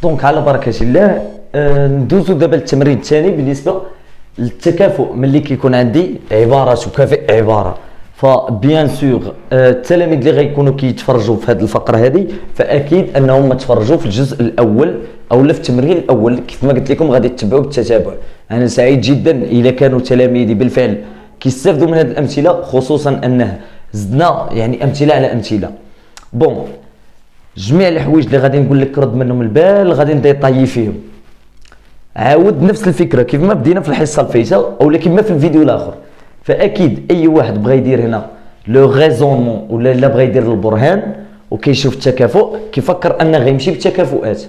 دونك على بركة الله ندوزو دابا للتمرين الثاني بالنسبة للتكافؤ. ملي كيكون عندي عبارة تكافئ عبارة، فبيان سور التلاميذ اللي غيكونوا كيتفرجوا في هذه الفقرة هذه فأكيد أنهم تفرجوا في الجزء الأول أو في التمرين الأول. كيف ما قلت لكم غادي تتبعوا بالتتابع. أنا سعيد جدا إذا كانوا تلاميذي بالفعل كيستافدوا من هذه الأمثلة، خصوصا أنه زدنا يعني أمثلة على أمثلة. بون جميع الحوايج اللي غادي نقول لك رد منهم البال غادي نديطايي فيهم. عاود نفس الفكره كيف ما بدينا في الحصه الفايته او كيما في الفيديو الاخر. فاكيد اي واحد بغى يدير هنا لو غيزونمون ولا لا بغى يدير البرهان وكيشوف التكافؤ كيفكر انه غيمشي بالتكافؤات،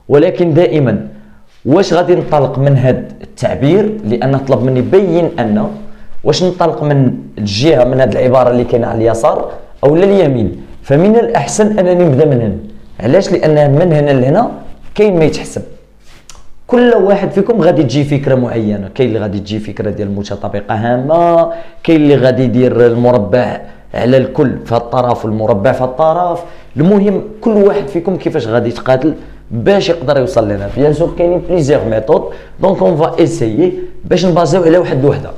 ولكن دائما واش غادي ننطلق من هذا التعبير لانه طلب مني بين ان واش ننطلق من الجهه من هذه العباره اللي كاينه على اليسار او اليمين. فمن الاحسن انني نبدا من هنا. علاش؟ لان من هنا لهنا كاين ما يتحسب. كل واحد فيكم غادي تجي فكره معينه. كاين اللي غادي تجي فكره ديال المتطابقه هامه، كاين اللي غادي يدير المربع على الكل في الطرف والمربع في الطرف. المهم كل واحد فيكم كيفاش غادي يتقاتل باش يقدر يوصل لنا. بيان سور كاينين بليزيور ميثود، دونك اون فا ايسيي باش نبازيو على واحد الوحده.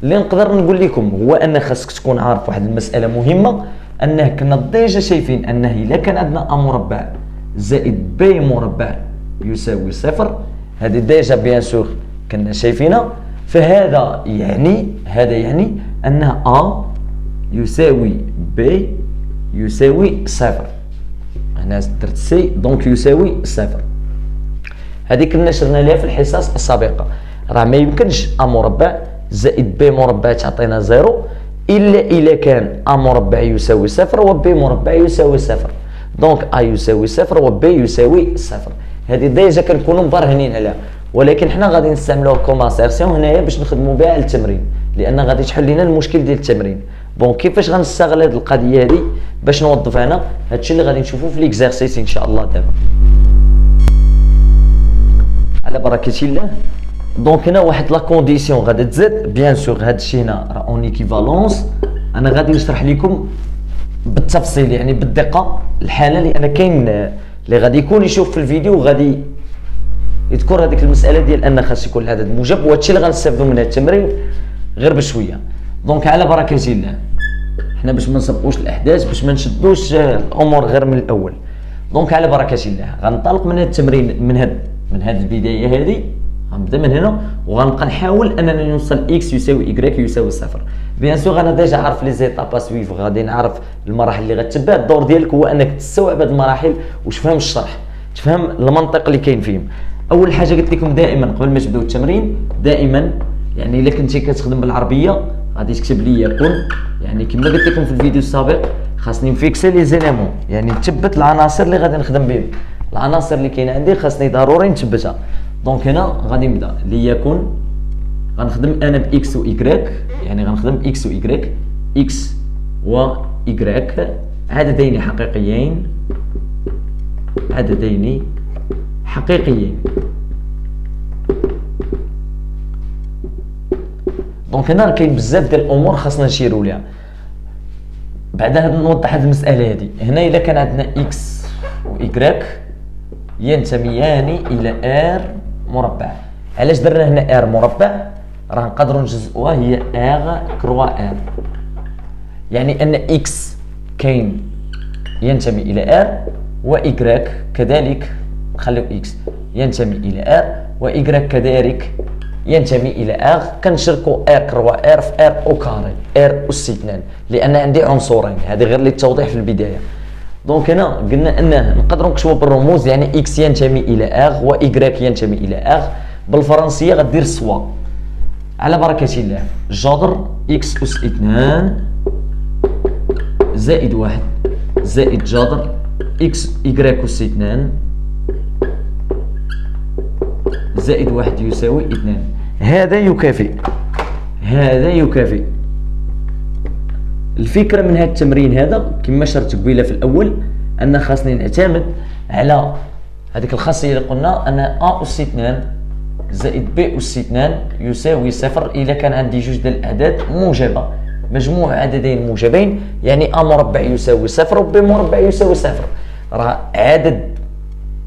اللي نقدر نقول لكم هو ان خاصك تكون عارف واحد المساله مهمه، انه كنا ديجا شايفين انه الا كان عندنا ا مربع زائد ب مربع يساوي صفر، هذه ديجا بيان سور كنا شايفينها. فهذا يعني ان ا يساوي ب يساوي صفر. هنا درت سي دونك يساوي صفر. هذه كنا شرنا لها في الحصص السابقه. راه ما يمكنش ا مربع زائد ب مربع تعطينا زيرو الا اذا كان ا مربع يساوي صفر و ب مربع يساوي صفر. دونك ا يساوي صفر و ب يساوي صفر. هذه ديجا كنكونوا مبرهنين عليها، ولكن حنا غادي نستعملوها كوماسيرسيون هنايا باش نخدموا بها على التمرين، لان غادي تحل لنا المشكل ديال التمرين. بون كيفاش غنستغل هذه القضيه هذه باش نوظفها هنا؟ هادشي اللي غادي نشوفوه في ليكزارسيس ان شاء الله دابا على بركه الله. دونك هنا واحد لا كونديسيون غادي تزاد. بيان سور هذا الشيء هنا راه اون ايكيفالونس. انا غادي نشرح لكم بالتفصيل يعني بالدقه الحاله، لان كاين اللي غادي يكون يشوف في الفيديو غادي يذكر هذيك المساله ديال ان خاص يكون العدد موجب، وهادشي اللي غنستافدوا من هذا التمرين غير بشويه. دونك على بركه الله حنا باش ما نسبقوش الاحداث باش ما نشدوش الامور غير من الاول. دونك على بركه الله غنطلق من هذا التمرين من هذه البدايه هذه. غنبدا من هنا وغنبقى نحاول انني نوصل اكس يساوي ايكغيك يساوي صفر. بيان سور انا ديجا عارف لي زيتاب سويف، غادي نعرف المراحل اللي غتتبع. الدور ديالك هو انك تستوعب هذه المراحل وتفهم الشرح، تفهم المنطق اللي كاين فيهم. اول حاجه قلت لكم دائما قبل ما تبداو التمرين دائما يعني الا كنتي كتخدم بالعربيه غادي تكتب لي يكون، يعني كما قلت لكم في الفيديو السابق خاصني نفيكسي لي زيليمون، يعني نثبت العناصر اللي غادي نخدم بهم. العناصر اللي كاينه عندي خاصني ضروري نثبتها. دونك هنا غادي نبدا ليكون غنخدم انا باكس و ايكغيك، يعني غنخدم اكس و ايكغيك. اكس و ايكغيك عددين حقيقيين، عددين حقيقيين. دونك هنا كاين بزاف ديال الامور خاصنا نشيروا ليها. بعدها نوضح هذه المساله هذه. هنا الا كان عندنا اكس و ايكغيك ينتميان الى ار مربع. علاش درنا هنا ار مربع؟ راه نقدروا نجزئوها هي ار كروا ار، يعني ان اكس كاين ينتمي الى ار و ايكغيك كذلك نخليو اكس ينتمي الى ار و ايكغيك كذلك ينتمي الى ار. كنشركوا ار كروا ار في ار او كاري ار اس 2 لان عندي عنصرين. هذه غير للتوضيح في البدايه. دونك هنا قلنا انه نقدروا نكتبوا بالرموز، يعني اكس ينتمي الى ار و ايكغيك ينتمي الى ار. بالفرنسيه غدير سوا على بركه الله جذر اكس اس 2 زائد 1 زائد جذر اكس ايكغيك اس 2 زائد 1 يساوي 2. هذا يكافئ هذا يكافئ. الفكره من هذا التمرين هذا كما شرت قبيله في الاول ان خاصني نعتمد على هذيك الخاصيه اللي قلنا ان ا اس 2 زائد ب اس 2 يساوي صفر اذا كان عندي جوج ديال الاعداد موجبه، مجموع عددين موجبين، يعني ا مربع يساوي صفر و ب مربع يساوي صفر. راه عدد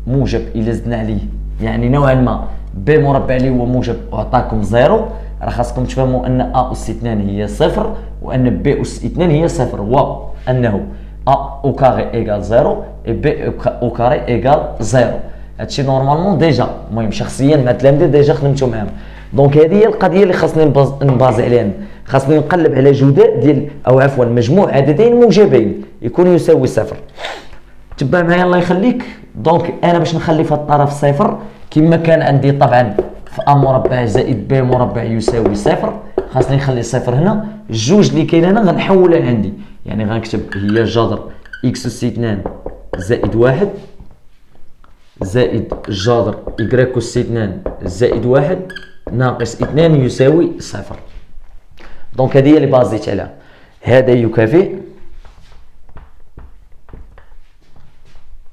موجب الا زدنا عليه يعني نوعا ما بي مربع اللي هو موجب وعطاكم زيرو، راه خاصكم تفهموا ان ا اس 2 هي صفر وان بي اس 2 هي صفر، وانه ا او كاري ايكال زيرو اي بي او كاري ايكال زيرو. هادشي نورمالمون ديجا المهم شخصيا مع التلاميذ ديجا خدمتو معاهم. دونك هذه هي القضيه اللي خاصني نبازي عليها، خاصني نقلب على جداء ديال او عفوا مجموع عددين موجبين يكون يساوي صفر. تبع معايا الله يخليك. دونك انا باش نخلي في الطرف صفر كما كان عندي طبعا في ا مربع زائد ب مربع يساوي صفر، خاصني نخلي صفر هنا. الجوج اللي كاين هنا غنحولها عندي، يعني غنكتب هي جذر اكس اس 2 زائد واحد زائد جذر y اس 2 زائد واحد ناقص 2 يساوي صفر. دونك هذه هي اللي بازيت عليها. هذا يكافئ،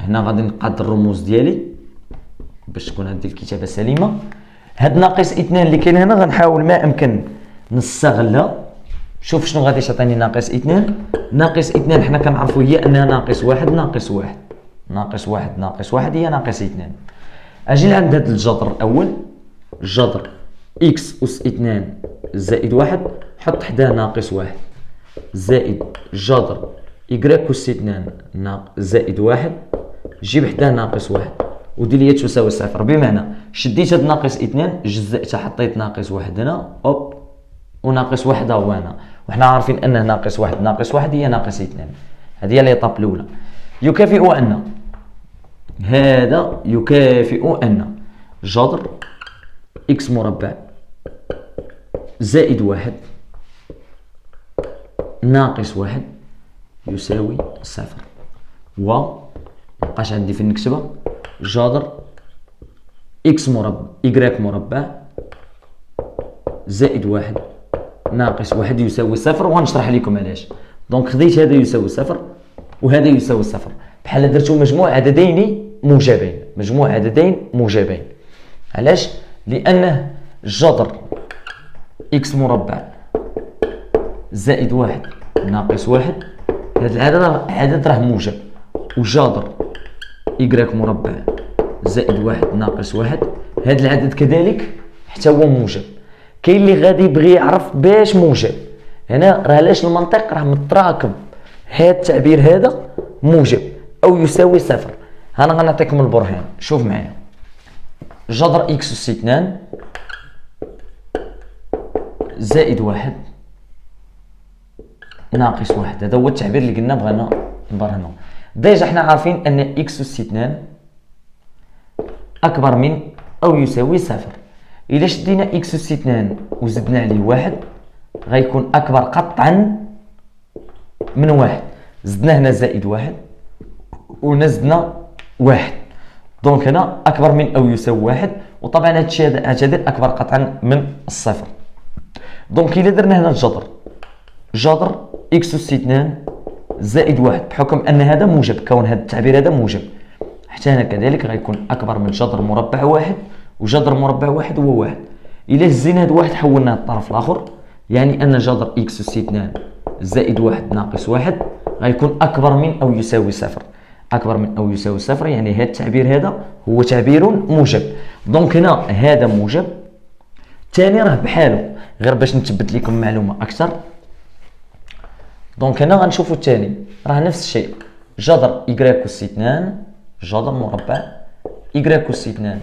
هنا غادي نقاد الرموز ديالي باش تكون عندي الكتابه سليمه. هاد ناقص 2 اللي كاين هنا غنحاول ما امكن نستغلها. شوف شنو غادي تعطيني ناقص 2. ناقص 2 حنا كنعرفوا هي انها ناقص واحد ناقص واحد ناقص واحد ناقص واحد هي ناقص 2. اجي لعند هاد الجذر الاول، جذر اكس اس 2 زائد واحد، حط حداه ناقص واحد زائد جذر y اس 2 زائد واحد، جيب حداه ناقص واحد ودير لي تساوي صفر. بمعنى شديت هاد ناقص 2 جزأتها حطيت ناقص واحد هنا اوب وناقص واحد ها هو هنا، وحنا عارفين ان ناقص واحد ناقص واحد هي ناقص 2. هذه هي ليطاب الاولى. يكافئ ان، هذا يكافئ ان جذر اكس مربع زائد واحد ناقص واحد يساوي صفر. و مبقاش عندي فين نكتبها، جذر اكس مربع y مربع زائد واحد ناقص واحد يساوي صفر، وغنشرح لكم علاش. دونك خديت هذا يساوي صفر وهذا يساوي صفر، بحال درتو مجموع عددين موجبين، مجموع عددين موجبين. علاش؟ لانه جذر اكس مربع زائد واحد ناقص واحد، هذا العدد راه موجب، وجذر y مربع زائد واحد ناقص واحد هذا العدد كذلك حتى هو موجب. كاين اللي غادي يبغي يعرف باش موجب، هنا راه علاش المنطق راه متراكم، هذا التعبير هذا موجب او يساوي صفر. انا غنعطيكم البرهان، شوف معايا. جذر اكس اس 2 زائد واحد ناقص واحد، هذا هو التعبير اللي قلنا بغينا نبرهنو. ديجا حنا عارفين ان اكس اس 2 اكبر من او يساوي صفر. الا شدينا اكس اس 2 وزدنا عليه واحد غيكون اكبر قطعا من واحد. زدنا هنا زائد واحد ونزدنا واحد، دونك هنا اكبر من او يساوي واحد، وطبعا هادشي هذا اكبر قطعا من الصفر. دونك الا درنا هنا الجذر، جذر اكس اس 2 زائد واحد، بحكم ان هذا موجب، كون هذا التعبير هذا موجب، حتى هنا كذلك غيكون اكبر من جذر مربع واحد، وجذر مربع واحد هو واحد. الا هزينا هذا واحد حولناه للطرف الاخر، يعني ان جذر اكس اس 2 زائد واحد ناقص واحد غيكون اكبر من او يساوي صفر. اكبر من او يساوي صفر يعني هذا التعبير هذا هو تعبير موجب. دونك هنا هذا موجب، ثاني راه بحاله، غير باش نثبت لكم معلومه اكثر. دونك هنا غنشوفوا الثاني راه نفس الشيء، جذر y اس 2 جذر مربع y اس 2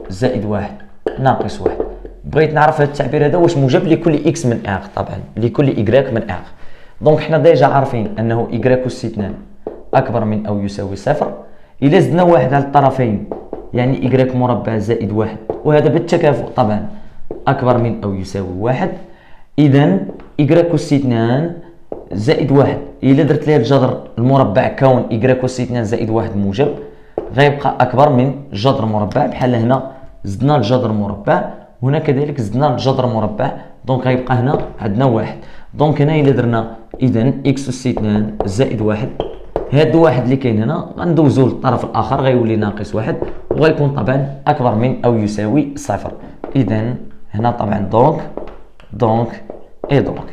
زائد واحد ناقص واحد. بغيت نعرف هذا التعبير هذا واش موجب لكل اكس من اغ، طبعا لكل y من اغ. دونك حنا ديجا عارفين انه y اس 2 اكبر من او يساوي صفر. الا زدنا واحد على الطرفين يعني y مربع زائد واحد، وهذا بالتكافؤ طبعا اكبر من او يساوي واحد. اذا y اس 2 زائد واحد، الا درت ليه الجذر المربع كون y اس 2 زائد واحد موجب غيبقى اكبر من جذر مربع، بحال هنا زدنا الجذر مربع وهنا كذلك زدنا الجذر مربع، دونك غيبقى هنا عندنا واحد. دونك هنا الا درنا اذا اكس اس 2 زائد واحد، هاد واحد اللي كاين هنا غندوزو للطرف الاخر غيولي ناقص واحد، وغيكون طبعا اكبر من او يساوي صفر. اذا هنا طبعا دونك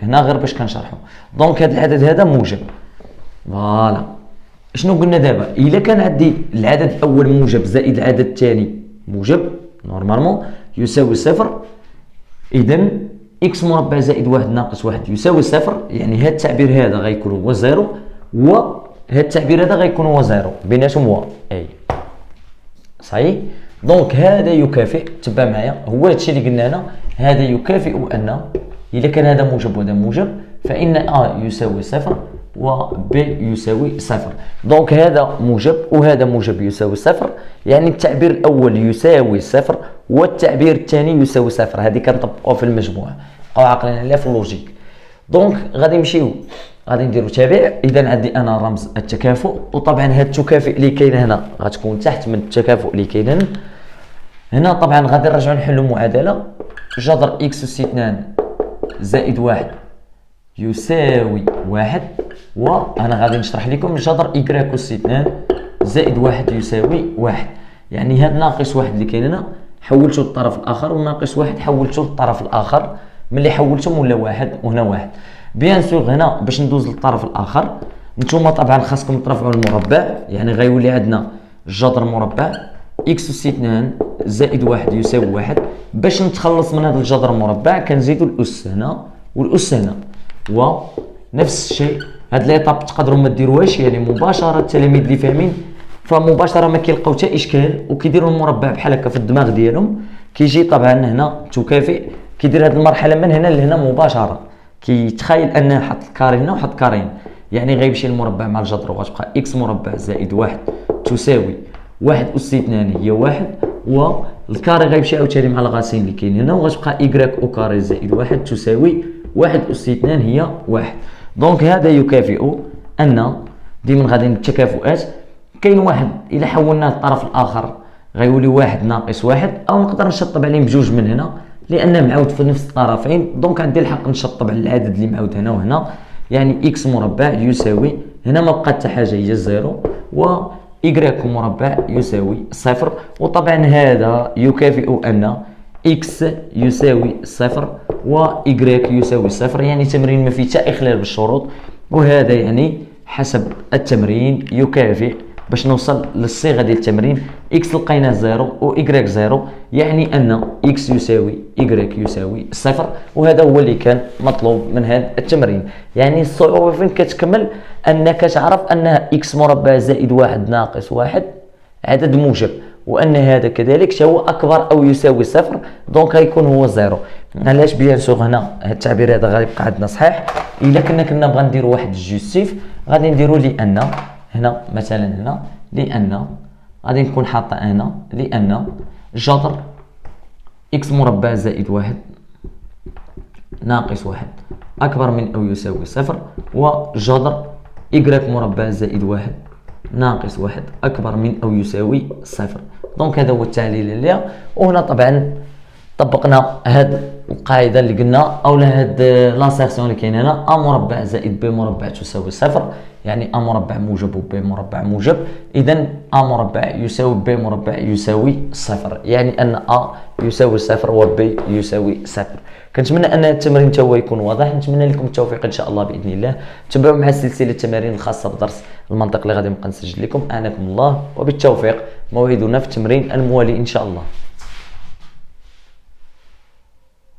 هنا غير باش كنشرحو، دونك هاد العدد هذا موجب. فوالا شنو قلنا دابا؟ الا كان عندي العدد الاول موجب زائد العدد الثاني موجب نورمالمون يساوي صفر، اذا اكس مربع زائد واحد ناقص واحد يساوي صفر، يعني هذا التعبير هذا غيكون هو زيرو، وهذا التعبير هذا غيكون هو زيرو، بيناتهم هو اي صحيح. دونك هذا يكافئ، تبع معايا هو هادشي اللي قلنا هنا، هذا يكافئ ان اذا كان هذا موجب وهذا موجب فان ا يساوي صفر و ب يساوي صفر. دونك هذا موجب وهذا موجب يساوي صفر، يعني التعبير الاول يساوي صفر والتعبير الثاني يساوي صفر. هذه كنطبقوها في المجموعه، بقاو عاقلين عليها في اللوجيك. دونك غادي نمشيو غادي نديرو تابع. اذا عندي انا رمز التكافؤ، وطبعا هاد التكافؤ اللي كاين هنا غتكون تحت من التكافؤ اللي كاين هنا. طبعا غادي نرجعو نحلو معادله جذر اكس اس 2 زائد واحد يساوي واحد، وانا غادي نشرح لكم جذر إيكغيك أس 2 زائد واحد يساوي واحد. يعني هاد ناقص واحد اللي كاين هنا حولته للطرف الاخر، وناقص واحد حولته للطرف الاخر، ملي حولتهم ولا واحد وهنا واحد. بيان سور هنا باش ندوز للطرف الاخر نتوما طبعا خاصكم ترفعوا المربع، يعني غيولي عندنا جذر مربع اكس اس 2 زائد واحد يساوي واحد. باش نتخلص من هذا الجذر المربع كنزيدو الاس هنا والاس هنا، ونفس الشيء هاد ليطاب تقدروا ما ديروهاش، يعني مباشره التلاميذ اللي فاهمين فمباشره ما كيلقاو حتى اشكال وكيديروا المربع بحال هكا في الدماغ ديالهم. كيجي طبعا هنا تكافئ كيدير هاد المرحله من هنا لهنا مباشره، كيتخيل انه حط الكاري هنا وحط كارين، يعني غيمشي المربع مع الجذر وغتبقى اكس مربع زائد واحد تساوي واحد اس 2 هي واحد، والكاري غيمشي عاوتاني مع الغاسين اللي كاين هنا وغتبقى إيكغيك او كاري زائد واحد تساوي واحد اس 2 هي واحد. دونك هذا يكافئ ان ديما غادي التكافؤات كاين واحد الا حولناه للطرف الاخر غيولي واحد ناقص واحد، او نقدر نشطب عليه بجوج من هنا لان معود في نفس الطرفين. دونك عندي الحق نشطب على العدد اللي معود هنا وهنا، يعني اكس مربع يساوي هنا ما بقى حتى حاجه هي زيرو، و إيكغيك مربع يساوي صفر. وطبعا هذا يكافئ ان اكس يساوي صفر و إيكغيك يساوي صفر، يعني تمرين ما فيه حتى اخلال بالشروط. وهذا يعني حسب التمرين يكافئ باش نوصل للصيغه ديال التمرين اكس لقينا زيرو و إيكغيك زيرو، يعني ان اكس يساوي إيكغيك يساوي صفر. وهذا هو اللي كان مطلوب من هذا التمرين. يعني الصعوبه فين كتكمل؟ انك تعرف ان اكس مربع زائد واحد ناقص واحد عدد موجب، وان هذا كذلك هو اكبر او يساوي صفر، دونك غيكون هو زيرو. علاش؟ بيان سور هنا هذا التعبير هذا غيبقى عندنا صحيح. الا كنا بغا نديرو واحد الجوستيف غادي نديرو لان هنا مثلا هنا لان غادي نكون حاطه هنا لان جذر اكس مربع زائد واحد ناقص واحد اكبر من او يساوي صفر، وجذر إيكغيك مربع زائد واحد ناقص واحد اكبر من او يساوي صفر. دونك هذا هو التعليل اللي وهنا طبعا طبقنا هاد القاعده اللي قلنا اولا هاد لاسيرسيون اللي كاين هنا ا مربع زائد ب مربع تساوي صفر، يعني ا مربع موجب و ب مربع موجب، اذا ا مربع يساوي ب مربع يساوي صفر، يعني ان ا يساوي صفر و ب يساوي صفر. كنتمنى ان التمرين تا هو يكون واضح. نتمنى لكم التوفيق ان شاء الله باذن الله. تبعوا مع سلسله التمارين الخاصه بدرس المنطق اللي غادي نبقى نسجل لكم. اعانكم الله وبالتوفيق. موعدنا في التمرين الموالي ان شاء الله.